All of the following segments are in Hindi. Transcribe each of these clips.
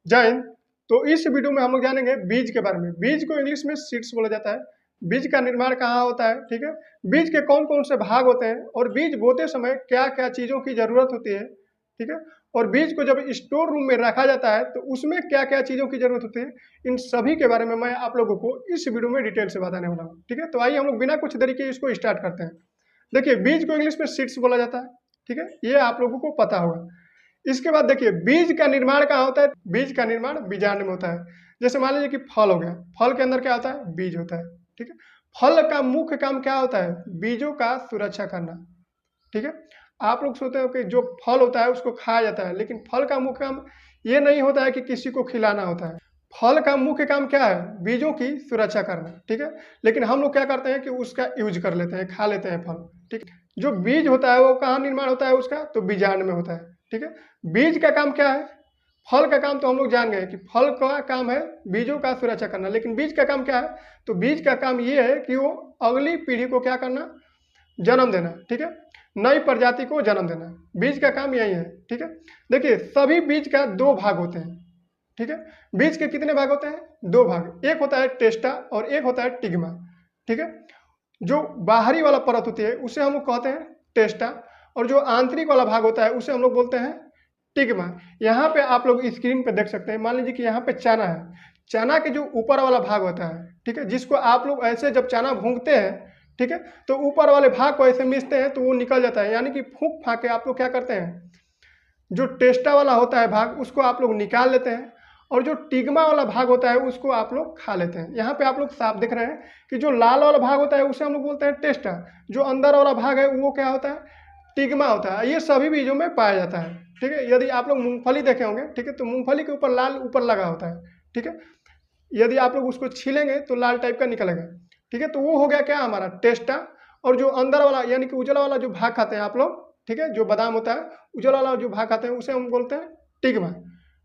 जय हिंद। तो इस वीडियो में हम लोग जानेंगे बीज के बारे में। बीज को इंग्लिश में सीड्स बोला जाता है। बीज का निर्माण कहाँ होता है, ठीक है। बीज के कौन कौन से भाग होते हैं और बीज बोते समय क्या क्या चीज़ों की ज़रूरत होती है, ठीक है। और बीज को जब स्टोर रूम में रखा जाता है तो उसमें क्या क्या चीज़ों की ज़रूरत होती है, इन सभी के बारे में मैं आप लोगों को इस वीडियो में डिटेल से बताने वाला हूँ, ठीक है। तो आइए हम लोग बिना कुछ देरी के इसको स्टार्ट करते हैं। देखिए, बीज को इंग्लिश में सीड्स बोला जाता है, ठीक है, ये आप लोगों को पता होगा। इसके बाद देखिए, बीज का निर्माण कहाँ होता है। बीज का निर्माण बीजांड में होता है। जैसे मान लीजिए कि फल हो गया, फल के अंदर क्या होता है, बीज होता है, ठीक है। फल का मुख्य काम क्या होता है, बीजों का सुरक्षा करना, ठीक है। आप लोग सोचते हो कि जो फल होता है उसको खाया जाता है, लेकिन फल का मुख्य काम ये नहीं होता है कि किसी को खिलाना होता है। फल का मुख्य काम क्या है, बीजों की सुरक्षा करना, ठीक है। लेकिन हम लोग क्या करते हैं कि उसका यूज कर लेते हैं, खा लेते हैं फल, ठीक है। जो बीज होता है वो कहाँ निर्माण होता है उसका, तो बीजांड में होता है, ठीक है। बीज का काम क्या है, फल का काम तो हम लोग जान गए कि फल का काम है बीजों का सुरक्षा करना, लेकिन बीज का काम क्या है, तो बीज का काम ये है कि वो अगली पीढ़ी को क्या करना, जन्म देना, ठीक है, नई प्रजाति को जन्म देना। बीज का काम यही है, ठीक है। देखिए, सभी बीज का दो भाग होते हैं, ठीक है। बीज के कितने भाग होते हैं, दो भाग। एक होता है टेस्टा और एक होता है टिग्मा, ठीक है। जो बाहरी वाला परत होती है उसे हम लोग कहते हैं टेस्टा, और जो आंतरिक वाला भाग होता है उसे हम लोग बोलते हैं टिग्मा। यहाँ पे आप लोग स्क्रीन पे देख सकते हैं, मान लीजिए कि यहाँ पे चना है। चना के जो ऊपर वाला भाग होता है, ठीक है, जिसको आप लोग ऐसे जब चना भूनते हैं, ठीक है, तो ऊपर वाले भाग को ऐसे मिसते हैं तो वो निकल जाता है, यानी कि फूंक फाँक के आप लोग क्या करते हैं, जो टेस्टा वाला होता है भाग उसको आप लोग निकाल लेते हैं, और जो टिग्मा वाला भाग होता है उसको आप लोग खा लेते हैं। यहाँ पे आप लोग साफ देख रहे हैं कि जो लाल वाला भाग होता है उसे हम लोग बोलते हैं टेस्टा, जो अंदर वाला भाग है वो क्या होता है, टिग्मा होता है। ये सभी बीजों में पाया जाता है, ठीक है। यदि आप लोग मूंगफली देखे होंगे, ठीक है, तो मूंगफली के ऊपर लाल ऊपर लगा होता है, ठीक है। यदि आप लोग उसको छीलेंगे तो लाल टाइप का निकलेगा, ठीक है। तो वो हो गया क्या, हमारा टेस्टा। और जो अंदर वाला यानी कि उजला वाला जो भाग खाते हैं आप लोग, ठीक है, जो बादाम होता है उजला वाला जो भाग खाते हैं उसे हम बोलते हैं टिग्मा।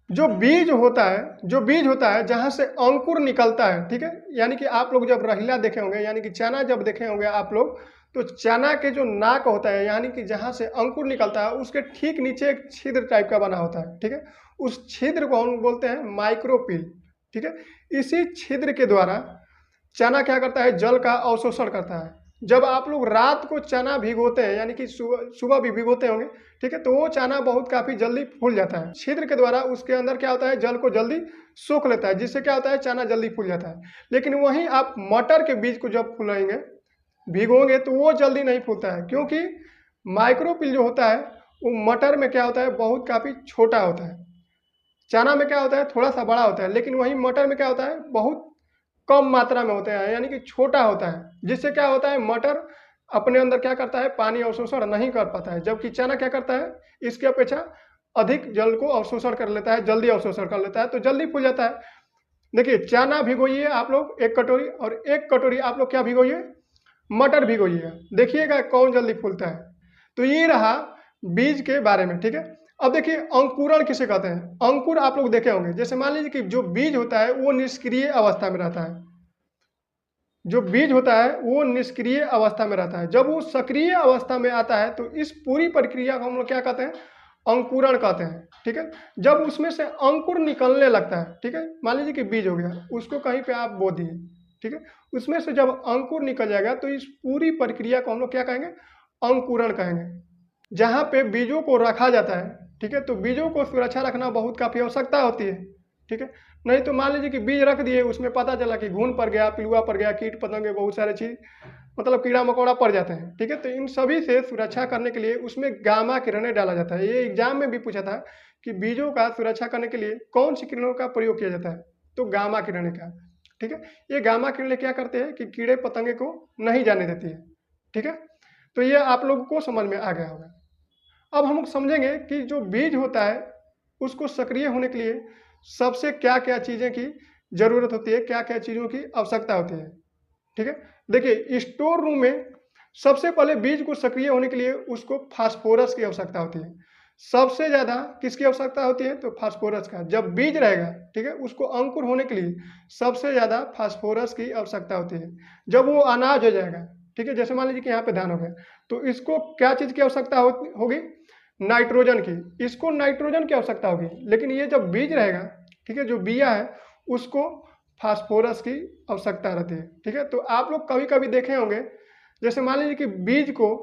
जो बीज होता है, जो बीज होता है जहाँ से अंकुर निकलता है, ठीक है, यानी कि आप लोग जब रहीला देखे होंगे, यानी कि चना जब देखे होंगे आप लोग, तो चना के जो नाक होता है यानी कि जहाँ से अंकुर निकलता है उसके ठीक नीचे एक छिद्र टाइप का बना होता है, ठीक है। उस छिद्र को हम बोलते हैं माइक्रोपील, ठीक है। इसी छिद्र के द्वारा चना क्या करता है, जल का अवशोषण करता है। जब आप लोग रात को चना भिगोते हैं, यानी कि सुबह भी भिगोते होंगे, ठीक है, तो वो चना बहुत काफ़ी जल्दी फूल जाता है। छिद्र के द्वारा उसके अंदर क्या होता है, जल को जल्दी सोख लेता है, जिससे क्या होता है, चना जल्दी फूल जाता है। लेकिन वहीं आप मटर के बीज को जब फूलेंगे, भिगोगे, तो वो जल्दी नहीं फूलता है, क्योंकि माइक्रोपिल जो होता है वो मटर में क्या होता है, बहुत काफ़ी छोटा होता है। चना में क्या होता है, थोड़ा सा बड़ा होता है, लेकिन वहीं मटर में क्या होता है, बहुत कम मात्रा में होते हैं, यानी कि छोटा होता है, जिससे क्या होता है, मटर अपने अंदर क्या करता है, पानी अवशोषण नहीं कर पाता है, जबकि चना क्या करता है, इसके अपेक्षा अधिक जल को अवशोषण कर लेता है, जल्दी अवशोषण कर लेता है, तो जल्दी फूल जाता है। देखिए, चना भिगोइए आप लोग 1 कटोरी, और 1 कटोरी आप लोग क्या भिगोइए, मटर भिगोइएगा, देखिएगा कौन जल्दी फूलता है। तो ये रहा बीज के बारे में, ठीक है। अब देखिए, अंकुरण किसे कहते हैं। अंकुर आप लोग देखे होंगे, जैसे मान लीजिए कि जो बीज होता है वो निष्क्रिय अवस्था में रहता है। जो बीज होता है वो निष्क्रिय अवस्था में रहता है। जब वो सक्रिय अवस्था में आता है तो इस पूरी प्रक्रिया को हम लोग क्या कहते हैं, अंकुरण कहते हैं, ठीक है। जब उसमें से अंकुर निकलने लगता है, ठीक है, मान लीजिए कि बीज हो गया, उसको कहीं पे आप बो दिए, ठीक है, उसमें से जब अंकुर निकल जाएगा तो इस पूरी प्रक्रिया को हम लोग क्या कहेंगे, अंकुरण कहेंगे। जहाँ पे बीजों को रखा जाता है, ठीक है, तो बीजों को सुरक्षा रखना बहुत काफ़ी आवश्यकता होती है, ठीक है। नहीं तो मान लीजिए कि बीज रख दिए, उसमें पता चला कि घुन पड़ गया, पिलुआ पड़ गया, कीट पतंगे, बहुत सारे चीज मतलब कीड़ा मकोड़ा पड़ जाते हैं, ठीक है। तो इन सभी से सुरक्षा करने के लिए उसमें गामा किरणें डाला जाता है। ये एग्जाम में भी पूछा था कि बीजों का सुरक्षा करने के लिए कौन सी किरणों का प्रयोग किया जाता है, तो गामा किरणें का, ठीक है। ये गामा किरणें क्या करते हैं कि कीड़े पतंगे को नहीं जाने देती है, ठीक है। तो ये आप लोगों को समझ में आ गया होगा। अब हम लोग समझेंगे कि जो बीज होता है उसको सक्रिय होने के लिए सबसे क्या क्या चीज़ें की ज़रूरत होती है, क्या क्या चीज़ों की आवश्यकता होती है, ठीक है। देखिए, स्टोर रूम में सबसे पहले बीज को सक्रिय होने के लिए उसको फास्फोरस की आवश्यकता होती है। सबसे ज़्यादा किसकी आवश्यकता होती है, तो फास्फोरस का। जब बीज रहेगा, ठीक है, उसको अंकुर होने के लिए सबसे ज़्यादा फास्फोरस की आवश्यकता होती है। जब वो अनाज हो जाएगा, ठीक है, जैसे मान लीजिए कि यहाँ पे धान हो गया, तो इसको क्या चीज़ की आवश्यकता होगी, नाइट्रोजन की। इसको नाइट्रोजन की आवश्यकता होगी। लेकिन ये जब बीज रहेगा, ठीक है, जो बिया है उसको फास्फोरस की आवश्यकता रहती है। ठीक है, तो आप लोग कभी कभी देखे होंगे, जैसे मान लीजिए कि बीज को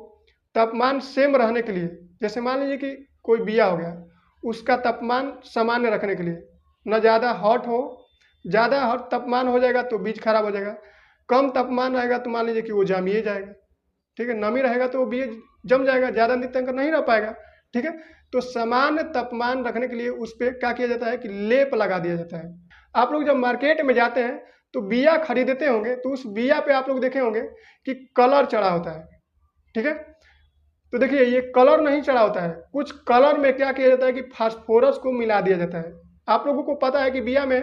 तापमान सेम रहने के लिए, जैसे मान लीजिए कि कोई बिया हो गया, उसका तापमान सामान्य रखने के लिए, न ज़्यादा हॉट हो, ज़्यादा हॉट तापमान हो जाएगा तो बीज खराब हो जाएगा, कम तापमान रहेगा तो मान लीजिए कि वो जामिए जाएगा। ठीक है, नमी रहेगा तो वो बीज जम जाएगा, ज़्यादा दिन नहीं रह पाएगा। ठीक है, तो सामान्य तापमान रखने के लिए उस पर क्या किया जाता है कि लेप लगा दिया जाता है। आप लोग जब मार्केट में जाते हैं तो बिया खरीदते होंगे, तो उस बिया पे आप लोग देखे होंगे कि कलर चढ़ा होता है। ठीक है, तो देखिए ये कलर नहीं चढ़ा होता है, कुछ कलर में क्या किया जाता है कि फास्फोरस को मिला दिया जाता है। आप लोगों को पता है कि बिया में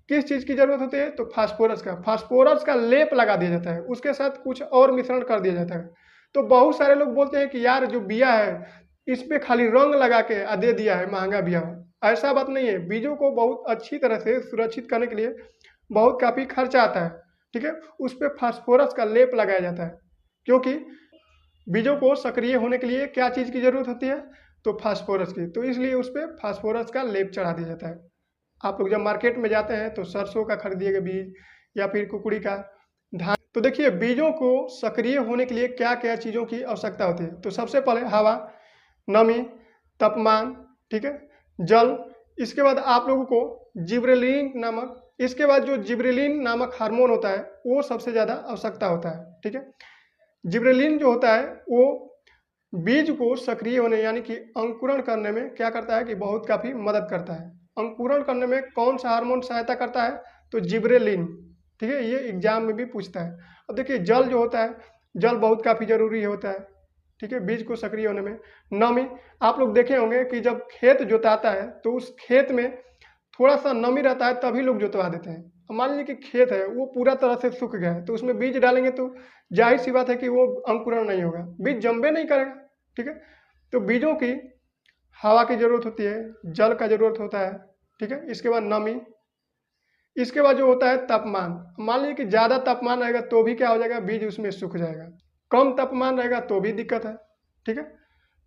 किस चीज़ की जरूरत होती है, तो फास्फोरस का लेप लगा दिया जाता है, उसके साथ कुछ और मिश्रण कर दिया जाता है। तो बहुत सारे लोग बोलते हैं कि यार जो बिया है इस पे खाली रंग लगा के दे दिया है, महंगा बिया। ऐसा बात नहीं है, बीजों को बहुत अच्छी तरह से सुरक्षित करने के लिए बहुत काफ़ी खर्चा आता है। ठीक है, उस पर फास्फोरस का लेप लगाया जाता है, क्योंकि बीजों को सक्रिय होने के लिए क्या चीज़ की जरूरत होती है, तो फास्फोरस की, तो इसलिए उस पर फास्फोरस का लेप चढ़ा दिया जाता है। आप लोग जब मार्केट में जाते हैं तो सरसों का खरीदिएगा बीज या फिर कुकुड़ी का, धान। तो देखिए बीजों को सक्रिय होने के लिए क्या क्या चीज़ों की आवश्यकता होती है, तो सबसे पहले हवा, नमी, तापमान, ठीक है, जल। इसके बाद आप लोगों को जिब्रेलिन नामक, इसके बाद जो जिब्रेलिन नामक हार्मोन होता है वो सबसे ज़्यादा आवश्यकता होता है। ठीक है, जिब्रेलिन जो होता है वो बीज को सक्रिय होने यानी कि अंकुरण करने में क्या करता है कि बहुत काफ़ी मदद करता है। अंकुरण करने में कौन सा हार्मोन सहायता करता है, तो जिब्रेलिन। ठीक है, ये एग्जाम में भी पूछता है। अब देखिए जल जो होता है, जल बहुत काफ़ी जरूरी होता है। ठीक है, बीज को सक्रिय होने में। नमी, आप लोग देखे होंगे कि जब खेत जोताता है तो उस खेत में थोड़ा सा नमी रहता है तभी लोग जोतवा देते हैं। अब मान लीजिए कि खेत है वो पूरा तरह से सूख गया है, तो उसमें बीज डालेंगे तो जाहिर सी बात है कि वो अंकुरण नहीं होगा, बीज जम्बे नहीं करेगा। ठीक है, तो बीजों की हवा की जरूरत होती है, जल का जरूरत होता है। ठीक है, इसके बाद नमी, इसके बाद जो होता है तापमान। मान लीजिए कि ज़्यादा तापमान रहेगा तो भी क्या हो जाएगा, बीज उसमें सूख जाएगा, कम तापमान रहेगा तो भी दिक्कत है। ठीक है,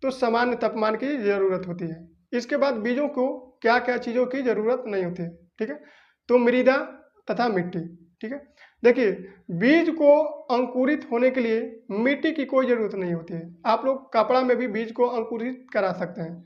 तो सामान्य तापमान की जरूरत होती है। इसके बाद बीजों को क्या क्या चीज़ों की जरूरत नहीं होती है। ठीक है, तो मृदा तथा मिट्टी। ठीक है, देखिए बीज को अंकुरित होने के लिए मिट्टी की कोई जरूरत नहीं होती है, आप लोग कपड़ा में भी बीज को अंकुरित करा सकते हैं।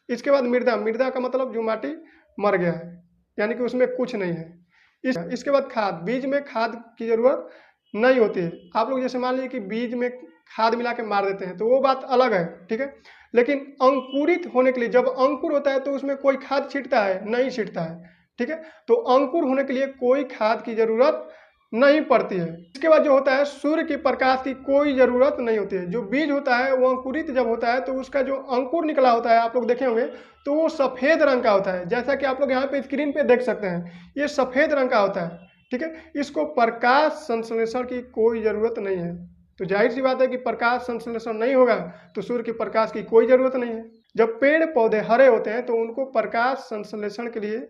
इसके बाद मृदा, मृदा का मतलब जो माटी मर गया है यानी कि उसमें कुछ नहीं है। इसके बाद खाद, बीज में खाद की जरूरत नहीं होती है। आप लोग जैसे मान लीजिए कि बीज में खाद मिला के मार देते हैं तो वो बात अलग है। ठीक है, लेकिन अंकुरित होने के लिए जब अंकुर होता है तो उसमें कोई खाद छिड़ता है, नहीं छिड़ता है। ठीक है, तो अंकुर होने के लिए कोई खाद की जरूरत नहीं पड़ती है। इसके बाद जो होता है सूर्य के प्रकाश की कोई जरूरत नहीं होती है। जो बीज होता है वो अंकुरित जब होता है तो उसका जो अंकुर निकला होता है आप लोग देखे होंगे तो वो सफेद रंग का होता है, जैसा कि आप लोग यहाँ पे स्क्रीन पे देख सकते हैं, ये सफेद रंग का होता है। ठीक है, इसको प्रकाश संश्लेषण की कोई जरूरत नहीं है। तो जाहिर सी बात है कि प्रकाश संश्लेषण नहीं होगा तो सूर्य के प्रकाश की कोई जरूरत नहीं है। जब पेड़ पौधे हरे होते हैं तो उनको प्रकाश संश्लेषण के लिए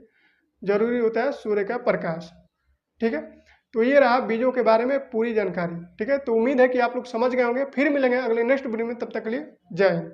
जरूरी होता है सूर्य का प्रकाश। ठीक है, तो ये रहा बीजों के बारे में पूरी जानकारी। ठीक है, तो उम्मीद है कि आप लोग समझ गए होंगे। फिर मिलेंगे अगले नेक्स्ट वीडियो में, तब तक के लिए जय हिंद।